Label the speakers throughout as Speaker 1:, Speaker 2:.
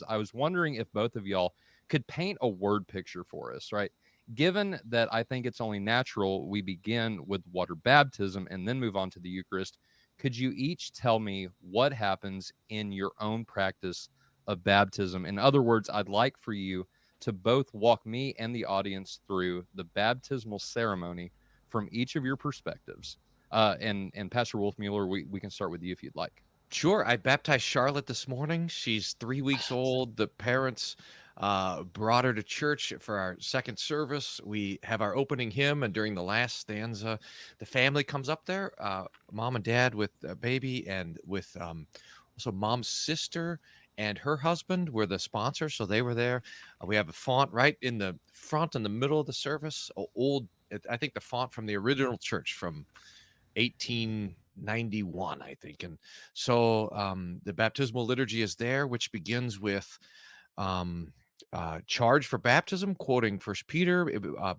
Speaker 1: I was wondering if both of y'all could paint a word picture for us, right? Given that I think it's only natural we begin with water baptism and then move on to the Eucharist, could you each tell me what happens in your own practice of baptism? In other words, I'd like for you to both walk me and the audience through the baptismal ceremony from each of your perspectives. And Pastor Wolfmueller, we can start with you if you'd like.
Speaker 2: Sure. I baptized Charlotte this morning. She's 3 weeks old. The parents brought her to church for our second service. We have our opening hymn, and during the last stanza, the family comes up there, mom and dad with a baby, and with also mom's sister and her husband were the sponsors, so they were there. We have a font right in the front in the middle of the service. Old, I think the font from the original church from 1891, I think. And so the baptismal liturgy is there, which begins with charge for baptism, quoting First Peter,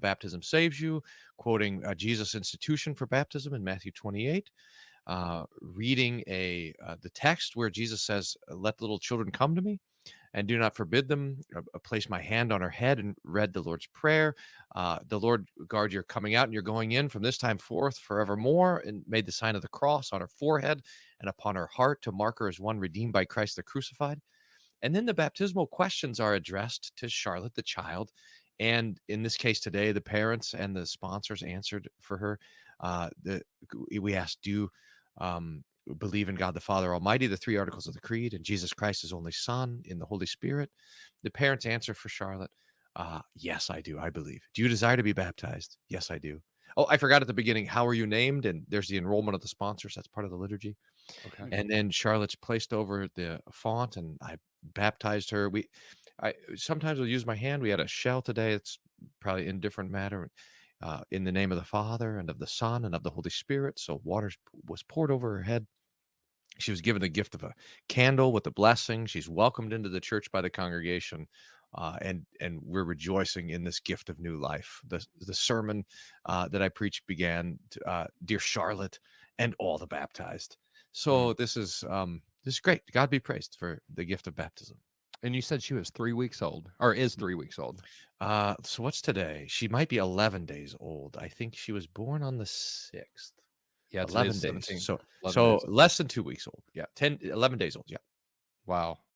Speaker 2: baptism saves you, quoting Jesus' institution for baptism in Matthew 28, reading the text where Jesus says, "Let the little children come to me, and do not forbid them. Place my hand on her head," and read the Lord's Prayer. The Lord guard your coming out and your going in from this time forth forevermore, and made the sign of the cross on her forehead and upon her heart to mark her as one redeemed by Christ the crucified. And then the baptismal questions are addressed to Charlotte, the child. And in this case today, the parents and the sponsors answered for her. We asked, do you believe in God the Father Almighty, the three articles of the Creed, and Jesus Christ, his only Son, in the Holy Spirit? The parents answer for Charlotte, yes, I do. I believe. Do you desire to be baptized? Yes, I do. Oh, I forgot at the beginning, how are you named? And there's the enrollment of the sponsors. That's part of the liturgy.
Speaker 1: Okay.
Speaker 2: And then Charlotte's placed over the font, and I baptized her. I sometimes will use my hand. We had a shell today. It's probably indifferent matter. In the name of the Father and of the Son and of the Holy Spirit. So water was poured over her head. She was given the gift of a candle with a blessing. She's welcomed into the church by the congregation, and we're rejoicing in this gift of new life. The sermon that I preached began, "Dear Charlotte, and all the baptized." So
Speaker 1: Mm.
Speaker 2: this is great. God be praised for the gift of baptism.
Speaker 1: And you said she was 3 weeks old, or is 3 weeks old.
Speaker 2: So what's today? She might be 11 days old. I think she was born on the 6th.
Speaker 1: Yeah,
Speaker 2: 11
Speaker 1: today's
Speaker 2: days.
Speaker 1: 17th.
Speaker 2: So
Speaker 1: 11 days old.
Speaker 2: less than 2 weeks old. Yeah, 11 days old. Yeah.
Speaker 1: Wow.